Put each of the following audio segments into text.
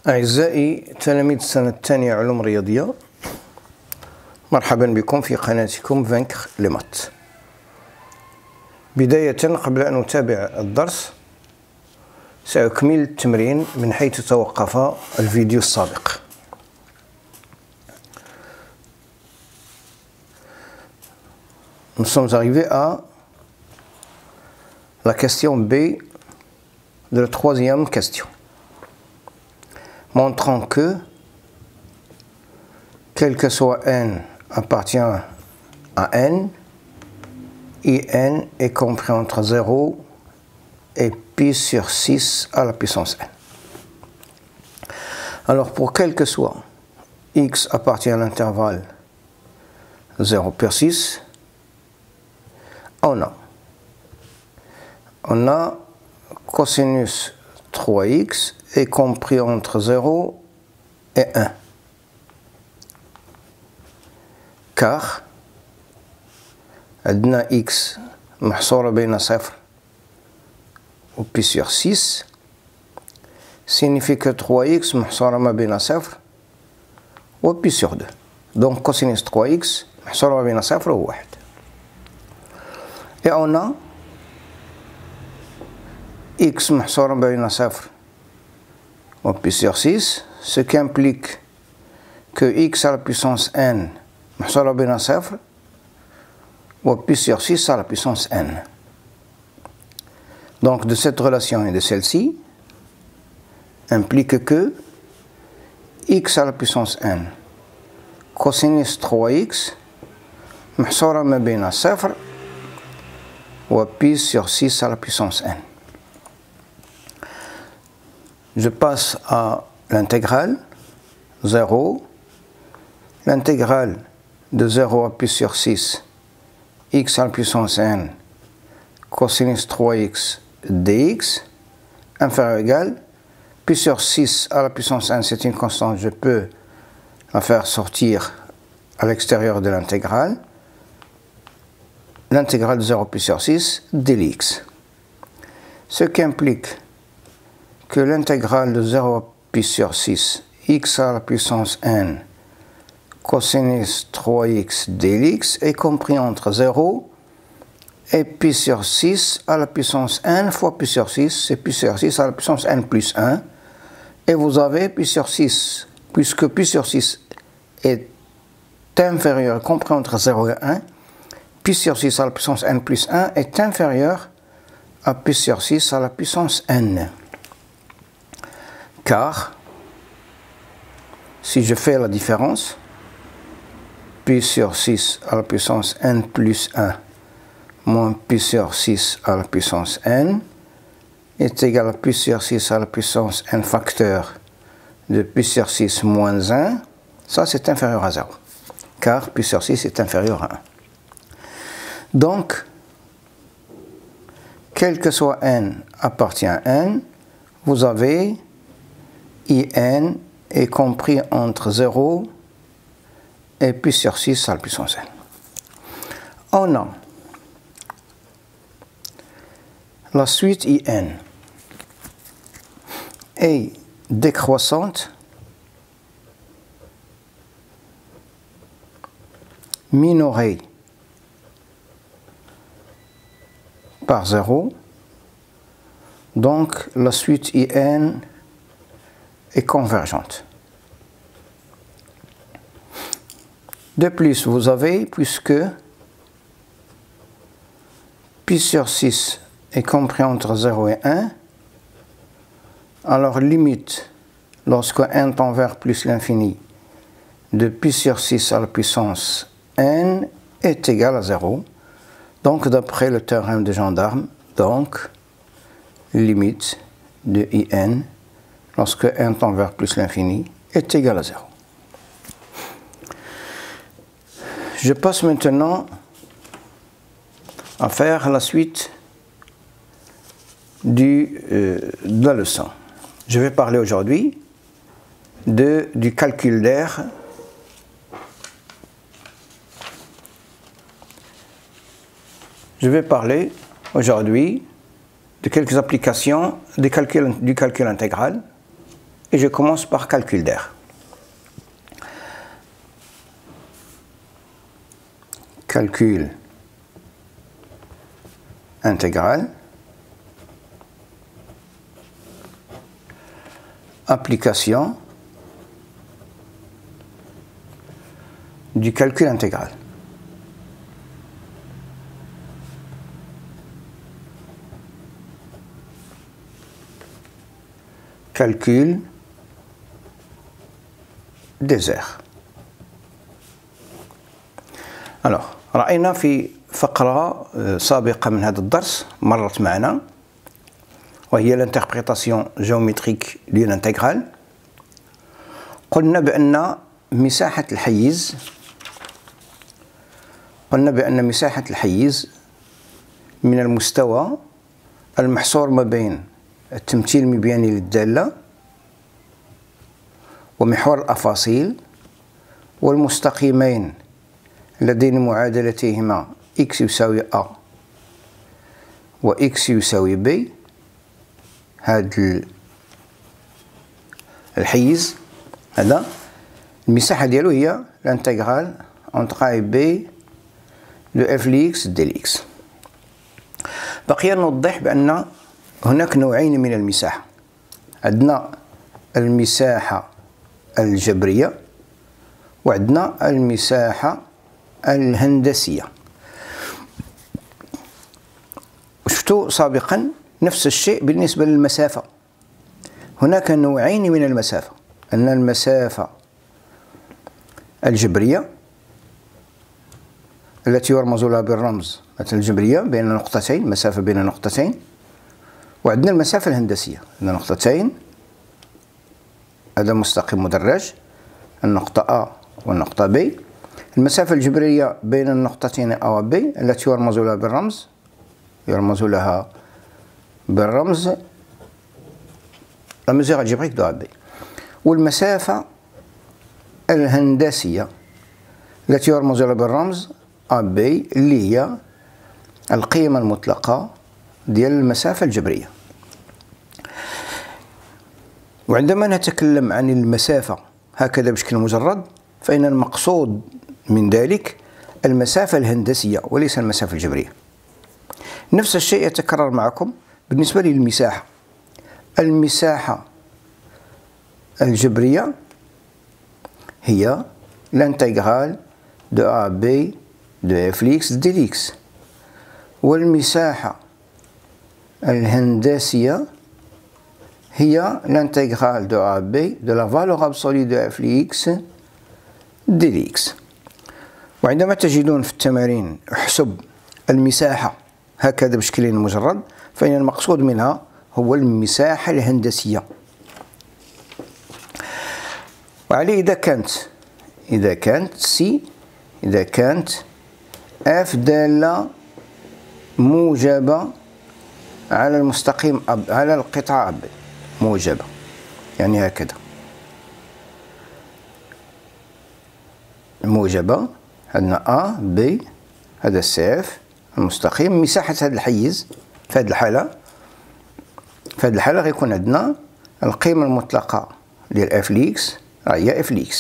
أعزائي تلاميذ السنة الثانية علوم رياضية، مرحبا بكم في قناتكم فانكر لي مات. بداية قبل أن نتابع الدرس سأكمل التمرين من حيث توقف الفيديو السابق. Nous sommes arrivés à la question B de la troisième question, montrant que, quel que soit n appartient à n, in est compris entre 0 et pi sur 6 à la puissance n. Alors pour quel que soit x appartient à l'intervalle 0 per 6, on a cosinus 3x est compris entre 0 et 1. Car عندنا x محصورة بين 0 و pi sur 6 signifie que 3x محصورة ما بين 0 و pi sur 2. Donc cosinus 3x محصورة ما بين 0 و 1. Et on a x محصورة بين 0 و pi sur 6, ce qui implique que x à la puissance n محصورة بين 0 ou pi sur 6 à la puissance n. Donc de cette relation et de celle-ci implique que x à la puissance n cosinus 3x محصورة ما بين 0 ou pi sur 6 à la puissance n. Je passe à l'intégrale 0, l'intégrale de 0 à pi sur 6 x à la puissance n cosinus 3x dx inférieur ou égal pi sur 6 à la puissance n, c'est une constante, je peux la faire sortir à l'extérieur de l'intégrale, l'intégrale de 0 pi sur 6 dx, ce qui implique que l'intégrale de 0 à pi sur 6 x à la puissance n cosinus 3x dx est compris entre 0 et pi sur 6 à la puissance n fois pi sur 6, c'est pi sur 6 à la puissance n plus 1, et vous avez pi sur 6, puisque pi sur 6 est inférieur, compris entre 0 et 1, pi sur 6 à la puissance n plus 1 est inférieur à pi sur 6 à la puissance n. Car, si je fais la différence, pi sur 6 à la puissance n plus 1 moins pi sur 6 à la puissance n est égal à pi sur 6 à la puissance n facteur de pi sur 6 moins 1, ça c'est inférieur à 0, car pi sur 6 est inférieur à 1. Donc, quel que soit n appartient à n, vous avez in est compris entre 0 et pi sur 6 à la puissance n. On a la suite in est décroissante, minorée par 0, donc la suite in est convergente. De plus, vous avez, puisque pi sur 6 est compris entre 0 et 1, alors limite, lorsque n tend vers plus l'infini, de pi sur 6 à la puissance n est égal à 0. Donc, d'après le théorème de Gendarme, donc, limite de in, lorsque n tend vers plus l'infini, est égal à 0. Je passe maintenant à faire la suite de la leçon. Je vais parler aujourd'hui du calcul d'air Je vais parler aujourd'hui de quelques applications du calcul intégral et je commence par calcul d'air. Calcul intégral. Application du calcul intégral. Calcul des airs. Alors رأينا في فقرة سابقة من هذا الدرس مرت معنا، وهي l'interprétation géométrique de l'intégrale. قلنا بأن مساحة الحيز من المستوى المحصور ما بين التمثيل المبياني للدالة ومحور الأفاصيل والمستقيمين اللذين معادلتهما x يساوي a و x يساوي b. هذا الحيز هذا المساحة ديالو هي الانتغرال entre a et b de f لx دي x. بقي نوضح بأن هناك نوعين من المساحة. عندنا المساحة الجبرية وعندنا المساحة الهندسية. شفتوا سابقا نفس الشيء بالنسبة للمسافة. هناك نوعين من المسافة، أن المسافة الجبرية التي يرمز لها بالرمز مثل الجبرية بين نقطتين، مسافة بين نقطتين، وعندنا المسافة الهندسية، عندنا نقطتين، هذا مستقيم مدرج، النقطة A والنقطة B. المسافة الجبرية بين النقطتين A و B التي يرمز لها بالرمز la mesure algébrique de AB. والمسافة الهندسية التي يرمز لها بالرمز AB اللي هي القيمة المطلقة ديال المسافة الجبرية. وعندما نتكلم عن المسافة هكذا بشكل مجرد فإن المقصود من ذلك المسافة الهندسية وليس المسافة الجبرية. نفس الشيء يتكرر معكم بالنسبة للمساحة. المساحة الجبرية هي l'intégrale de AB de fx dx، والمساحة الهندسية هي l'intégrale de AB de la valeur absolue de fx dx. وعندما تجدون في التمارين احسب المساحة هكذا بشكل مجرد فإن المقصود منها هو المساحة الهندسية. وعليه إذا كانت f دالة موجبة على المستقيم على القطاع AB موجبة، يعني هكذا موجبة، عندنا A B، هذا CF المستقيم. مساحة هذا الحيز في هذه الحالة غيكون عندنا القيمة المطلقة ديال f لx هي f lx،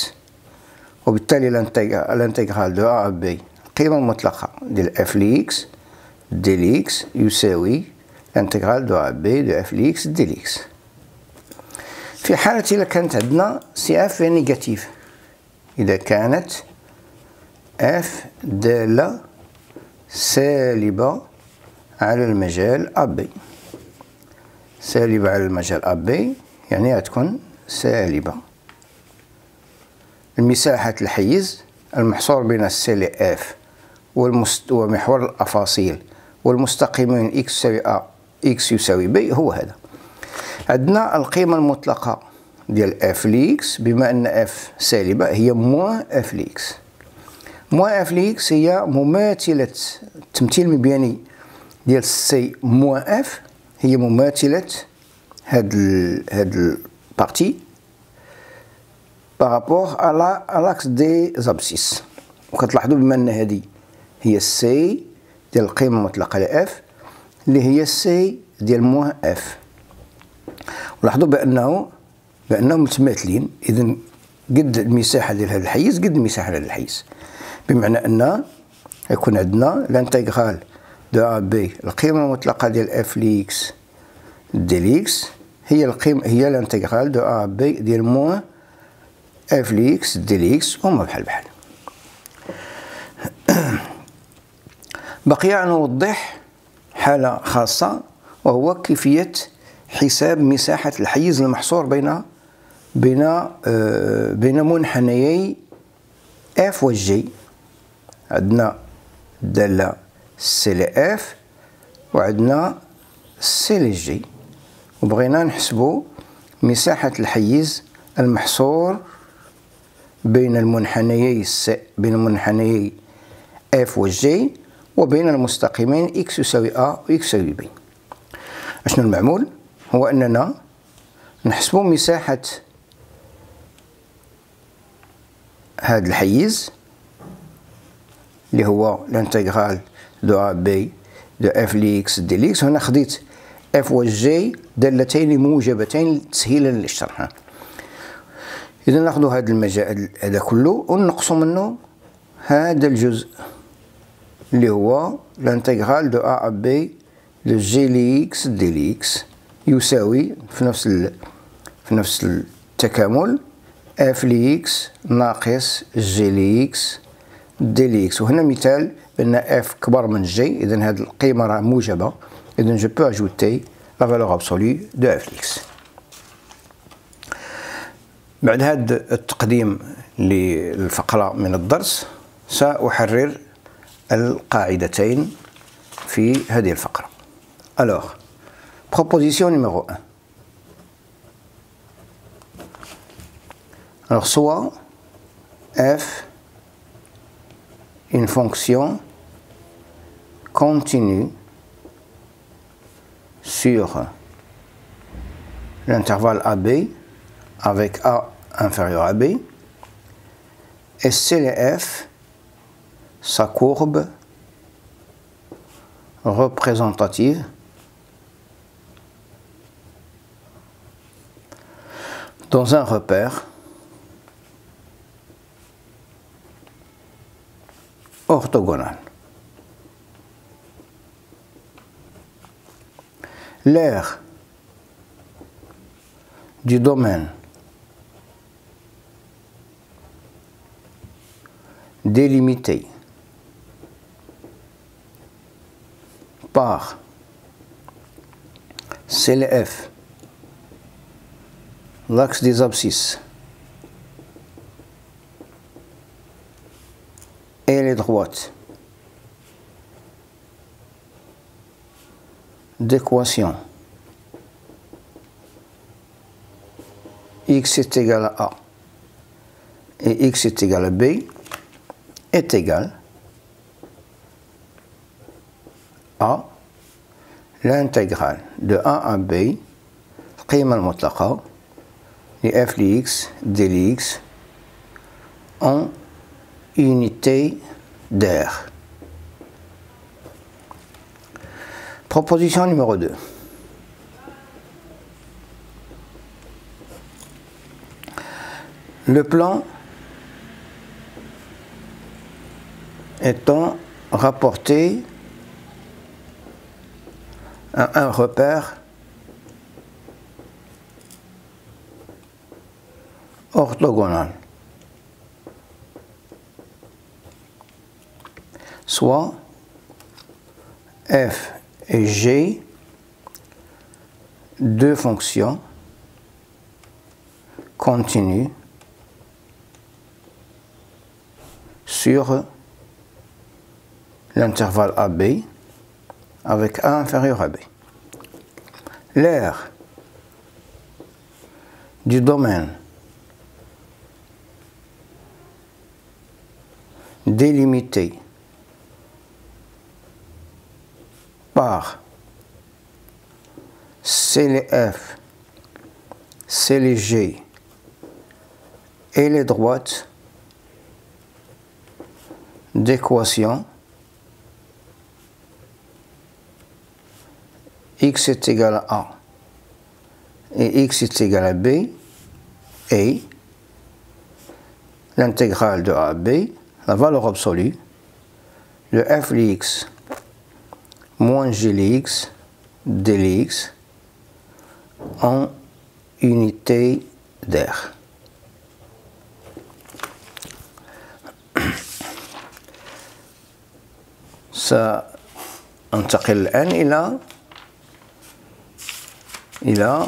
وبالتالي الانتغرال دو A B القيمة المطلقة ديال f lx دي lx يساوي الانتغرال دو A B دو f lx دي lx. في حالة إذا كانت عندنا CF نيجاتيف، إذا كانت f دالة سالبة على المجال AB، سالبة على المجال AB يعني غتكون سالبة. المساحة الحيز المحصور بين السي F ومحور الأفاصيل والمستقيمين x يساوي A x يساوي B هو هذا. عندنا القيمة المطلقة ديال f لx بما أن f سالبة هي موان f لx. موان f لx هي مماثلة التمثيل المبياني ديال سي موان f، هي مماثلة هاد البارتي بارابور على لاكس دي زابسيس. وكتلاحظوا بما أن هذه هي السي ديال القيمة المطلقة ل f اللي هي السي ديال موان f. ولاحظوا بأنه لأنهم متماثلين، إذا قد المساحة ديال هذا الحيز قد المساحة ديال هذا الحيز، بمعنى أن يكون عندنا لانتيغرال دو أ بي القيمة المطلقة ديال اف لإكس دي لإكس هي القيمة هي لانتيغرال دو أ بي ديال موان اف لإكس دي لإكس، هما بحال بحال. بقي أن نوضح حالة خاصة، وهو كيفية حساب مساحة الحيز المحصور بين منحنيي اف و جي. عندنا الدالة سي ل اف وعندنا سي ل جي، وبغينا نحسبوا مساحة الحيز المحصور بين المنحنيي اف و جي وبين المستقيمين اكس يساوي ا و اكس يساوي بي. اشنو المعمول؟ هو اننا نحسبوا مساحة هذا الحيز اللي هو لانتيغرال دو ا بي دو اف لإكس دي لإكس. هنا خديت اف و جي دالتين موجبتين تسهيلا للشرح. اذا ناخذ هذا المجال هذا كله ونقصوا منه هذا الجزء اللي هو لانتيغرال دو ا بي دو جي لإكس دي لإكس يساوي في نفس التكامل اف لإكس ناقص جي لإكس دي لإكس. وهنا مثال بأن اف كبر من جي، إذا هذه القيمة راه موجبة، إذا جو بو أجوتي لا فالور أبسولو دو اف لإكس. بعد هذا التقديم للفقرة من الدرس سأحرر القاعدتين في هذه الفقرة. Alors, proposition numéro 1. Alors, soit f une fonction continue sur l'intervalle AB avec A inférieur à B, et CF, sa courbe représentative dans un repère orthogonal. L'aire du domaine délimité par CLF, l'axe des abscisses et les droites d'équation x est égal à A et x est égal à B est égal à l'intégrale de A à B القيمة المطلقة لf لx dx en unité d'aire. Proposition numéro 2. Le plan étant rapporté à un repère orthogonal, soit f et g, deux fonctions continues sur l'intervalle AB avec A inférieur à B. L'aire du domaine délimité par CLF, CLG et les droites d'équation x est égal à A et x est égal à B A, l'intégrale de A à B, la valeur absolue de f de x moins g de x dx en unité d'air. سأنتقل الآن إلى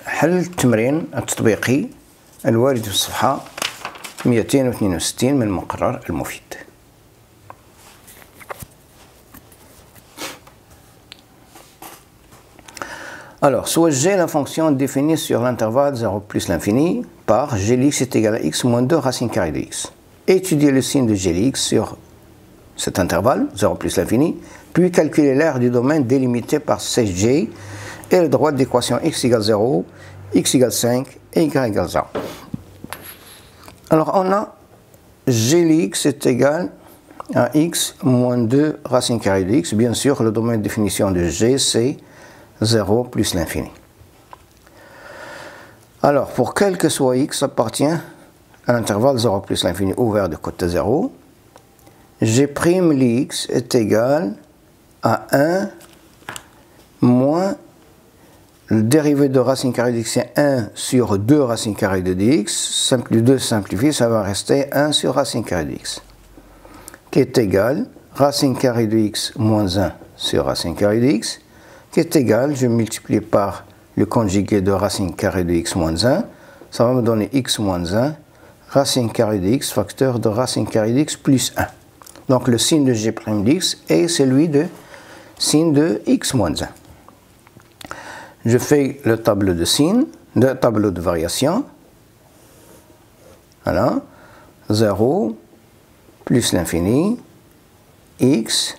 حل التمرين التطبيقي الوارد في الصفحة 262 من المقرر المفيد. Alors, soit g la fonction définie sur l'intervalle 0 plus l'infini par g de x est égal à x moins 2 racine carrée de x. Étudier le signe de g de x sur cet intervalle, 0 plus l'infini, puis calculer l'aire du domaine délimité par Cg et le droit de l'équation x égale 0, x égale 5 et y égale 0. Alors, on a g de x est égal à x moins 2 racine carrée de x. Bien sûr, le domaine de définition de g, c'est 0 plus l'infini. Alors, pour quel que soit x appartient à l'intervalle 0 plus l'infini ouvert de côté 0, g' de x est égal à 1 moins le dérivé de racine carrée de x, c'est 1 sur 2 racine carrée de dx. 2 simplifié, ça va rester 1 sur racine carrée de x, qui est égal racine carrée de x moins 1 sur racine carrée de x, qui est égal, je multiplie par le conjugué de racine carrée de x moins 1, ça va me donner x moins 1, racine carrée de x, facteur de racine carrée de x plus 1. Donc le signe de g' de x est celui de signe de x moins 1. Je fais le tableau de signes, le tableau de variation. Voilà. 0 plus l'infini, x,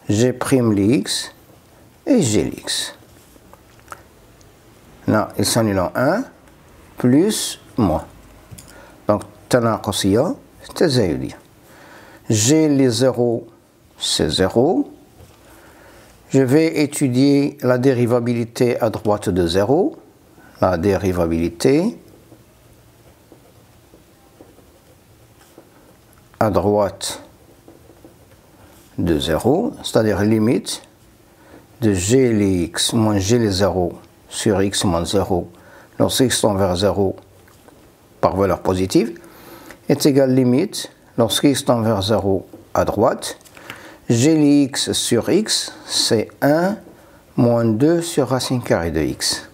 g' de x et g de x. Là, il s'annule en 1 plus moins. Donc, تناقصية تزايدية. G les 0, c'est 0. Je vais étudier la dérivabilité à droite de 0. La dérivabilité à droite de 0, c'est-à-dire limite de g les x moins g les 0 sur x moins 0 lorsque x tend vers 0 par valeur positive est égal limite lorsque x tend vers 0 à droite, g de x sur x, c'est 1 moins 2 sur racine carrée de x,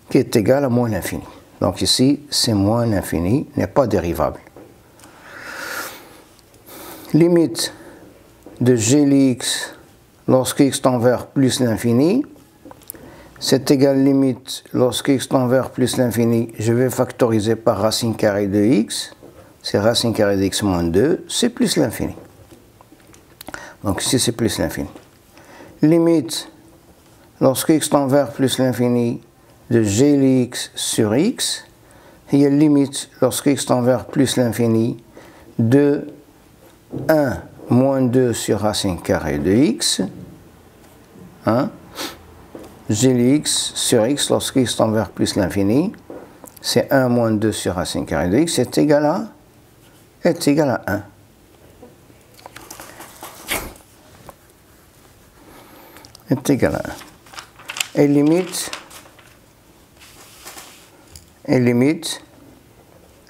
qui est égal à moins l'infini. Donc ici, c'est moins l'infini, n'est pas dérivable. Limite de g de x lorsque x tend vers plus l'infini, c'est égal limite lorsque x tend vers plus l'infini, je vais factoriser par racine carrée de x, c'est racine carrée de x moins 2, c'est plus l'infini. Donc ici c'est plus l'infini. Limite, lorsque x tend vers plus l'infini, de g de x sur x, il y a limite lorsque x tend vers plus l'infini de 1 moins 2 sur racine carrée de x, hein, g de x sur x lorsque x tend vers plus l'infini, c'est 1 moins 2 sur racine carrée de x est égal à 1. Est égal à 1. Et limite,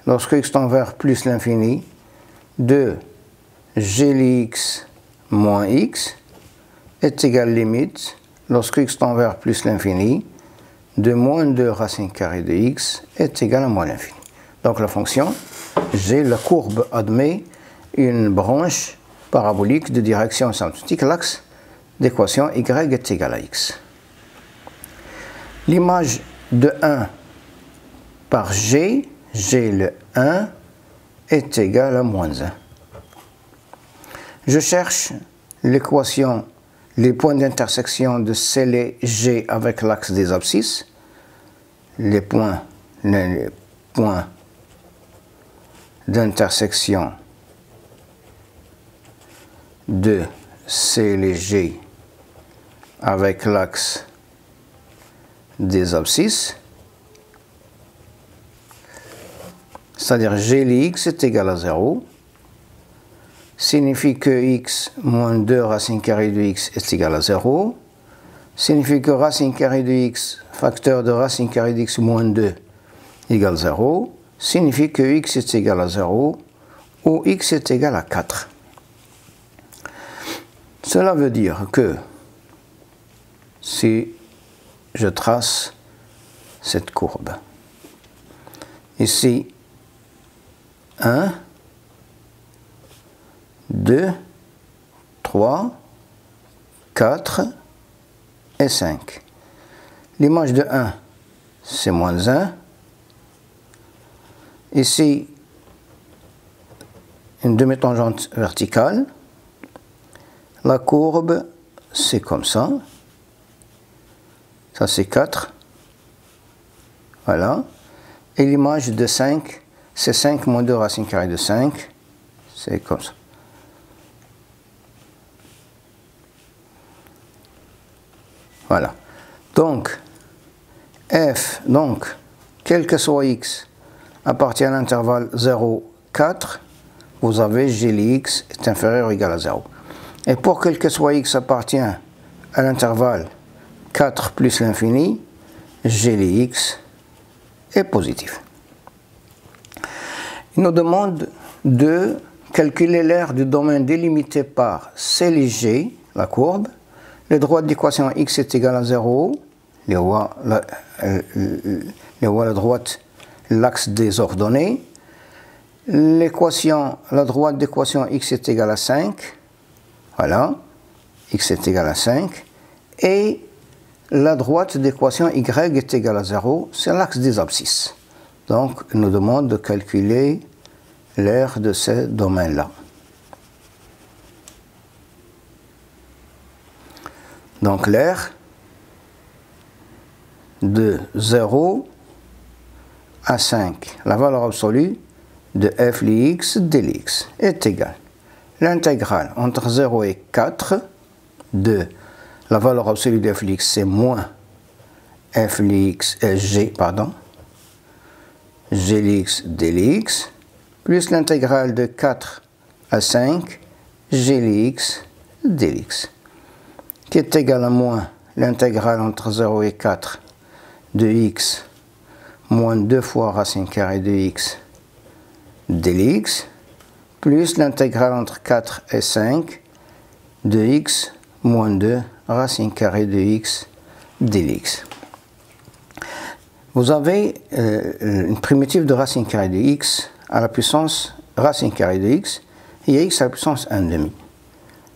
lorsque x tend vers plus l'infini, de g de x moins x est égal limite, lorsque x tend vers plus l'infini, de moins 2 racine carrée de x est égal à moins l'infini. Donc la fonction g, la courbe admet une branche parabolique de direction asymptotique, l'axe d'équation y est égal à x. L'image de 1 par g, g le 1, est égal à moins 1. Je cherche l'équation, les points d'intersection de C et G avec l'axe des abscisses. Les points d'intersection de C et G avec l'axe des abscisses. c'est-à-dire g de x est égal à 0, signifie que x moins 2 racine carrée de x est égal à 0, signifie que racine carrée de x, facteur de racine carrée de x moins 2 égale 0, signifie que x est égal à 0 ou x est égal à 4. Cela veut dire que si je trace cette courbe, ici 1, 2, 3, 4 et 5. L'image de 1, c'est moins 1. Ici, une demi-tangente verticale. La courbe, c'est comme ça. Ça, c'est 4. Voilà. Et l'image de 5, c'est 5 moins 2 racine carrée de 5. C'est comme ça. Voilà. Donc, f, quel que soit x, appartient à l'intervalle 0, 4, vous avez g de x est inférieur ou égal à 0. Et pour quel que soit x appartient à l'intervalle 4 plus l'infini, g de x est positif. Il nous demande de calculer l'aire du domaine délimité par C et G, la courbe, les droites d'équation x est égal à 0, les voies la droite, l'axe des ordonnées, l'équation, la droite d'équation x est égal à 5, voilà, x est égal à 5, et la droite d'équation y est égal à 0, c'est l'axe des abscisses. Donc, il nous demande de calculer l'aire de ces domaines-là. Donc, l'aire de 0 à 5, la valeur absolue de f de x de x est égale. L'intégrale entre 0 et 4 de la valeur absolue de f de x, c'est moins f de x, g de x de x, plus l'intégrale de 4 à 5, g de x de x, qui est égal à moins l'intégrale entre 0 et 4 de x moins 2 fois racine carrée de x de x, plus l'intégrale entre 4 et 5 de x moins 2 racine carrée de x de x. Vous avez une primitive de racine carrée de x à la puissance racine carrée de x, et x à la puissance 1 demi.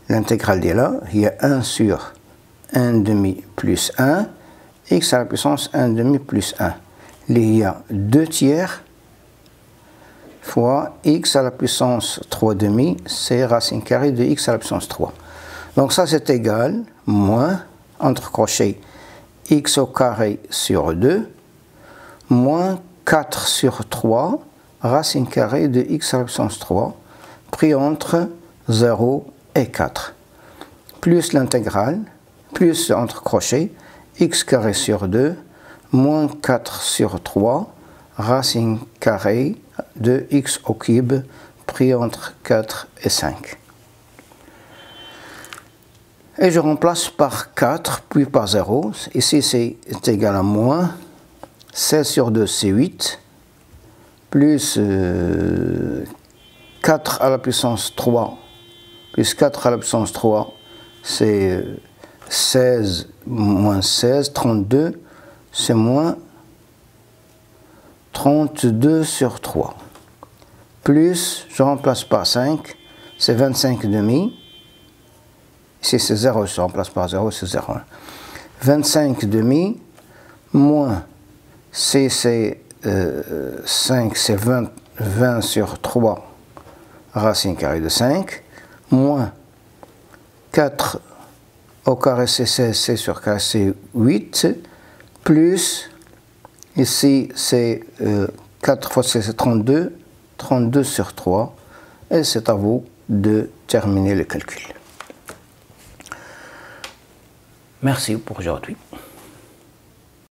L'intégrale est là, il y a 1 sur 1 demi plus 1, x à la puissance 1 demi plus 1. Il y a 2 tiers fois x à la puissance 3 demi, c'est racine carrée de x à la puissance 3. Donc ça c'est égal, moins, entre crochets, x au carré sur 2, moins 4 sur 3, racine carrée de x à la puissance 3, pris entre 0 et 4, plus l'intégrale, plus entre crochets, x carré sur 2, moins 4 sur 3, racine carrée de x au cube, pris entre 4 et 5. Et je remplace par 4, puis par 0. Ici, c'est égal à moins 16 sur 2, c'est 8, plus 4 à la puissance 3, plus 4 à la puissance 3, c'est 16 moins 16, 32, c'est moins 32 sur 3. Plus, je remplace par 5, c'est 25 demi. Ici c'est 0, je remplace par 0, c'est 0. 25 demi, moins, c'est 5, c'est 20 sur 3, racine carrée de 5, moins 4 au carré c'est 16, c sur carré c'est 8, plus, ici c'est 4 fois c c'est 32, 32 sur 3, et c'est à vous de terminer le calcul. Merci pour aujourd'hui.